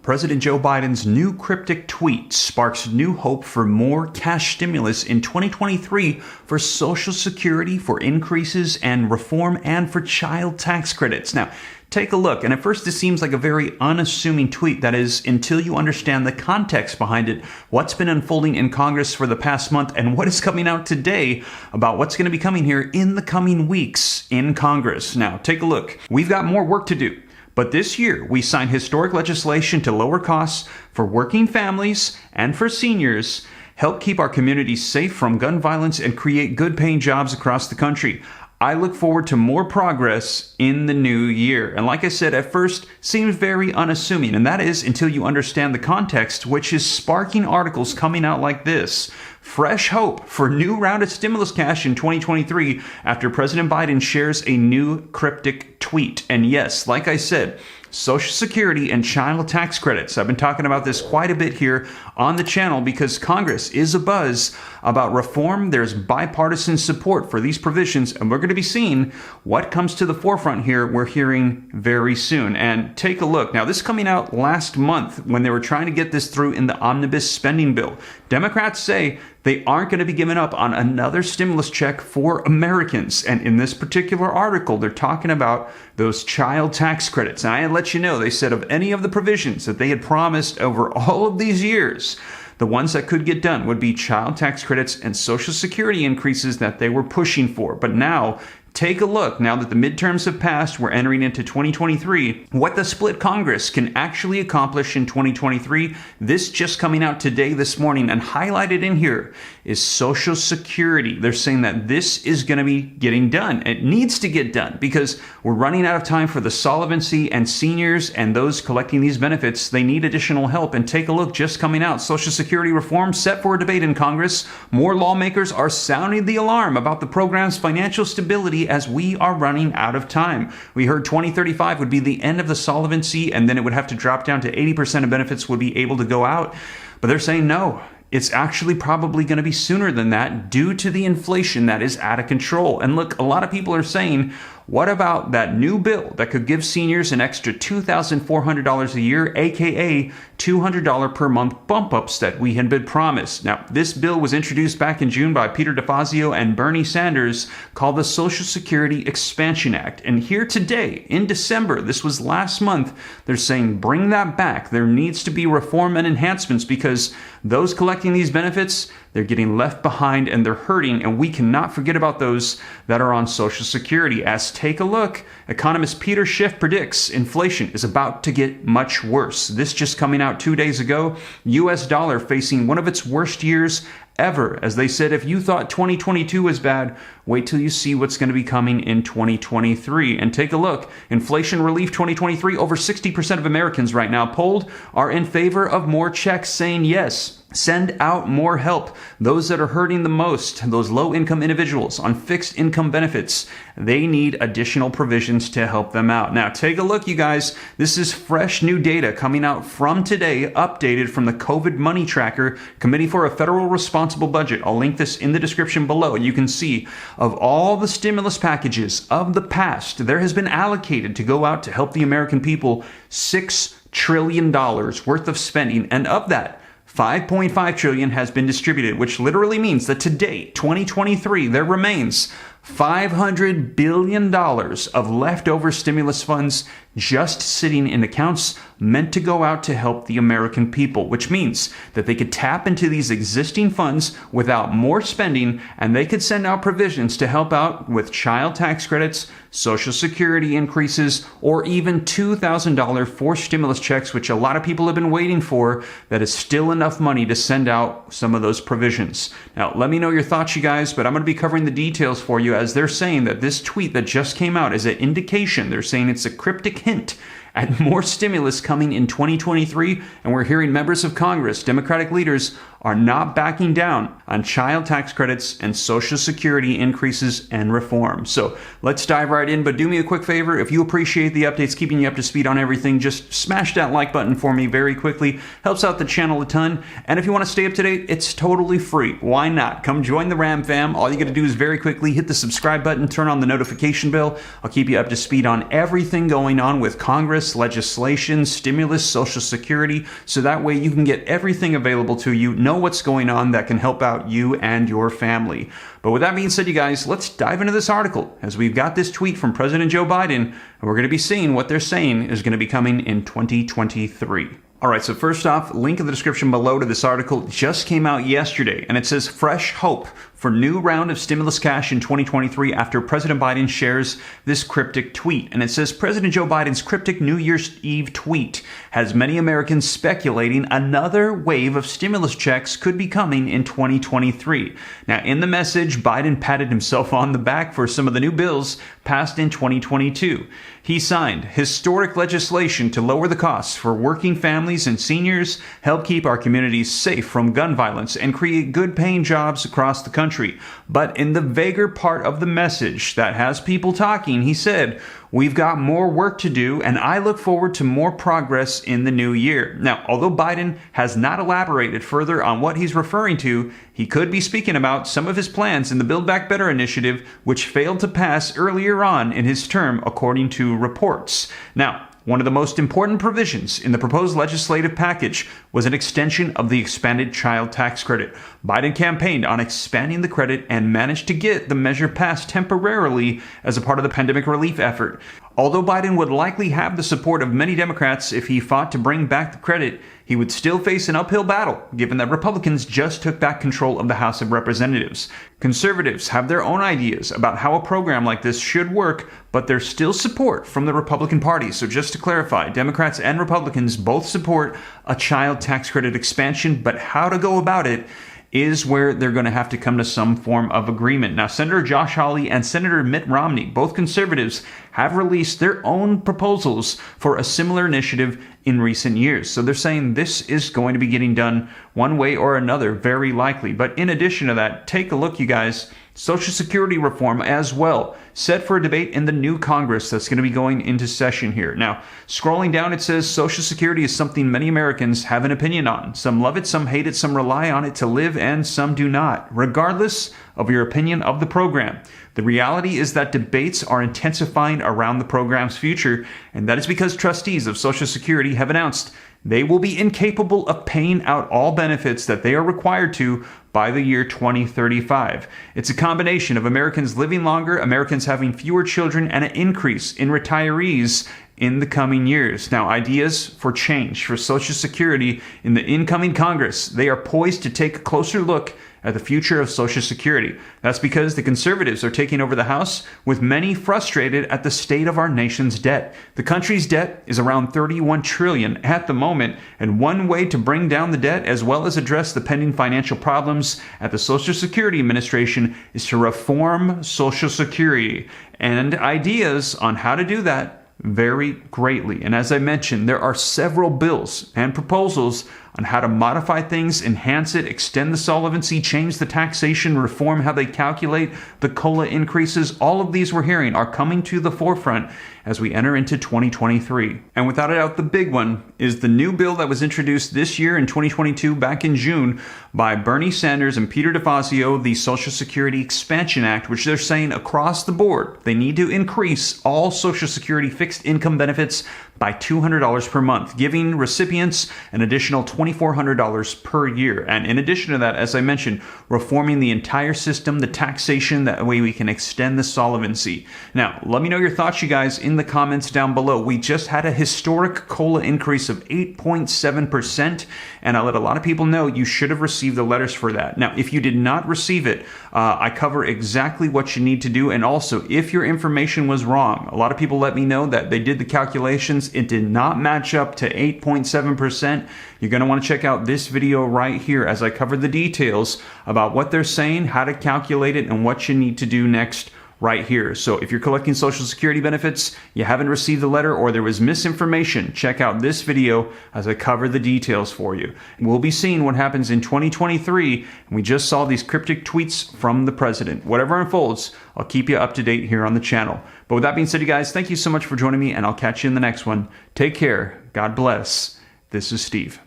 President Joe Biden's new cryptic tweet sparks new hope for more cash stimulus in 2023 for Social Security, for increases and reform, and for child tax credits. Now, take a look. And at first, this seems like a very unassuming tweet. That is, until you understand the context behind it, what's been unfolding in Congress for the past month, and what is coming out today about what's going to be coming here in the coming weeks in Congress. Now, take a look. We've got more work to do. But this year, we signed historic legislation to lower costs for working families and for seniors, help keep our communities safe from gun violence, and create good-paying jobs across the country. I look forward to more progress in the new year. And like I said, at first, seems very unassuming. And that is until you understand the context, which is sparking articles coming out like this. Fresh hope for new round of stimulus cash in 2023 after President Biden shares a new cryptic tweet. And yes, like I said, Social Security and child tax credits. I've been talking about this quite a bit here on the channel because Congress is abuzz about reform. There's bipartisan support for these provisions, and we're going to be seeing what comes to the forefront here. We're hearing very soon. And take a look. Now, this coming out last month when they were trying to get this through in the omnibus spending bill. Democrats say they aren't going to be giving up on another stimulus check for Americans. And in this particular article, they're talking about those child tax credits. And I had let you know, they said of any of the provisions that they had promised over all of these years, the ones that could get done would be child tax credits and Social Security increases that they were pushing for. But now, take a look, now that the midterms have passed, we're entering into 2023, what the split Congress can actually accomplish in 2023. This just coming out today, this morning, and highlighted in here is Social Security. They're saying that this is going to be getting done. It needs to get done because we're running out of time for the solvency, and seniors and those collecting these benefits, they need additional help. And take a look, just coming out, Social Security reform set for a debate in Congress. More lawmakers are sounding the alarm about the program's financial stability as we are running out of time. We heard 2035 would be the end of the solvency, and then it would have to drop down to 80% of benefits would be able to go out. But they're saying no. It's actually probably going to be sooner than that due to the inflation that is out of control. And look, a lot of people are saying, what about that new bill that could give seniors an extra $2,400 a year, aka $200 per month bump ups that we had been promised? Now, this bill was introduced back in June by Peter DeFazio and Bernie Sanders, called the Social Security Expansion Act. And here today, in December, this was last month, they're saying bring that back. There needs to be reform and enhancements because those collecting these benefits, they're getting left behind and they're hurting, and we cannot forget about those that are on Social Security. As take a look, economist Peter Schiff predicts inflation is about to get much worse. This just coming out 2 days ago, U.S. dollar facing one of its worst years ever. As they said, if you thought 2022 was bad, wait till you see what's going to be coming in 2023. And take a look, inflation relief 2023, over 60% of Americans right now polled are in favor of more checks, saying yes. Send out more help. Those that are hurting the most, those low-income individuals on fixed income benefits, they need additional provisions to help them out. Now, take a look, you guys. This is fresh new data coming out from today, updated from the COVID Money Tracker, Committee for a Federal Responsible Budget. I'll link this in the description below. You can see of all the stimulus packages of the past, there has been allocated to go out to help the American people $6 trillion worth of spending. And of that, $5.5 trillion has been distributed, which literally means that today, 2023, there remains $500 billion of leftover stimulus funds just sitting in accounts meant to go out to help the American people, which means that they could tap into these existing funds without more spending, and they could send out provisions to help out with child tax credits, Social Security increases, or even $2,000 forced stimulus checks, which a lot of people have been waiting for. That is still enough money to send out some of those provisions. Now, let me know your thoughts, you guys, but I'm going to be covering the details for you, as they're saying that this tweet that just came out is an indication. They're saying it's a cryptic hint at more stimulus coming in 2023, and we're hearing members of Congress, Democratic leaders, are not backing down on child tax credits and Social Security increases and reform. So let's dive right in, but do me a quick favor. If you appreciate the updates, keeping you up to speed on everything, just smash that like button for me very quickly. Helps out the channel a ton. And if you want to stay up to date, it's totally free. Why not? Come join the Ram fam. All you got to do is very quickly hit the subscribe button, turn on the notification bell. I'll keep you up to speed on everything going on with Congress, Congress, legislation, stimulus, Social Security, so that way you can get everything available to you, know what's going on that can help out you and your family. But with that being said, you guys, let's dive into this article as we've got this tweet from President Joe Biden, and we're going to be seeing what they're saying is going to be coming in 2023. All right, so first off, link in the description below to this article. It just came out yesterday, and it says fresh hope for new round of stimulus cash in 2023 after President Biden shares this cryptic tweet. And it says President Joe Biden's cryptic New Year's Eve tweet has many Americans speculating another wave of stimulus checks could be coming in 2023. Now, in the message, Biden patted himself on the back for some of the new bills passed in 2022. He signed historic legislation to lower the costs for working families and seniors, help keep our communities safe from gun violence, and create good-paying jobs across the country. But in the vaguer part of the message that has people talking, he said, "We've got more work to do, and I look forward to more progress in the new year." Now, although Biden has not elaborated further on what he's referring to, he could be speaking about some of his plans in the Build Back Better initiative, which failed to pass earlier on in his term, according to reports. Now, one of the most important provisions in the proposed legislative package was an extension of the expanded child tax credit. Biden campaigned on expanding the credit and managed to get the measure passed temporarily as a part of the pandemic relief effort. Although Biden would likely have the support of many Democrats if he fought to bring back the credit, he would still face an uphill battle, given that Republicans just took back control of the House of Representatives. Conservatives have their own ideas about how a program like this should work, but there's still support from the Republican Party. So just to clarify, Democrats and Republicans both support a child tax credit expansion, but how to go about it is where they're going to have to come to some form of agreement. Now, Senator Josh Hawley and Senator Mitt Romney, both conservatives, have released their own proposals for a similar initiative in recent years. So they're saying this is going to be getting done one way or another, very likely. But in addition to that, take a look, you guys. Social Security reform as well, set for a debate in the new Congress that's going to be going into session here. Now, scrolling down, it says Social Security is something many Americans have an opinion on. Some love it, some hate it, some rely on it to live, and some do not. Regardless of your opinion of the program, the reality is that debates are intensifying around the program's future, and that is because trustees of Social Security have announced they will be incapable of paying out all benefits that they are required to by the year 2035. It's a combination of Americans living longer, Americans having fewer children, and an increase in retirees in the coming years. Now, ideas for change for Social Security in the incoming Congress, they are poised to take a closer look at the future of Social Security. That's because the conservatives are taking over the House, with many frustrated at the state of our nation's debt. The country's debt is around $31 trillion at the moment, and one way to bring down the debt as well as address the pending financial problems at the Social Security Administration is to reform Social Security. And ideas on how to do that vary greatly. And as I mentioned, there are several bills and proposals on how to modify things, enhance it, extend the solvency, change the taxation, reform how they calculate the COLA increases. All of these we're hearing are coming to the forefront as we enter into 2023. And without a doubt, the big one is the new bill that was introduced this year in 2022, back in June, by Bernie Sanders and Peter DeFazio, the Social Security Expansion Act, which they're saying across the board, they need to increase all Social Security fixed income benefits by $200 per month, giving recipients an additional $2,400 per year. And in addition to that, as I mentioned, reforming the entire system, the taxation, that way we can extend the solvency. Now, let me know your thoughts, you guys, in the comments down below. We just had a historic COLA increase of 8.7%, and I let a lot of people know you should have received the letters for that. Now, if you did not receive it, I cover exactly what you need to do, and also if your information was wrong. A lot of people let me know that they did the calculations, it did not match up to 8.7%. You're going to want to check out this video right here as I cover the details about what they're saying, how to calculate it, and what you need to do next right here. So if you're collecting Social Security benefits, you haven't received the letter, or there was misinformation, check out this video as I cover the details for you. We'll be seeing what happens in 2023, and we just saw these cryptic tweets from the president. Whatever unfolds, I'll keep you up to date here on the channel. But with that being said, you guys, thank you so much for joining me, and I'll catch you in the next one. Take care. God bless. This is Steve.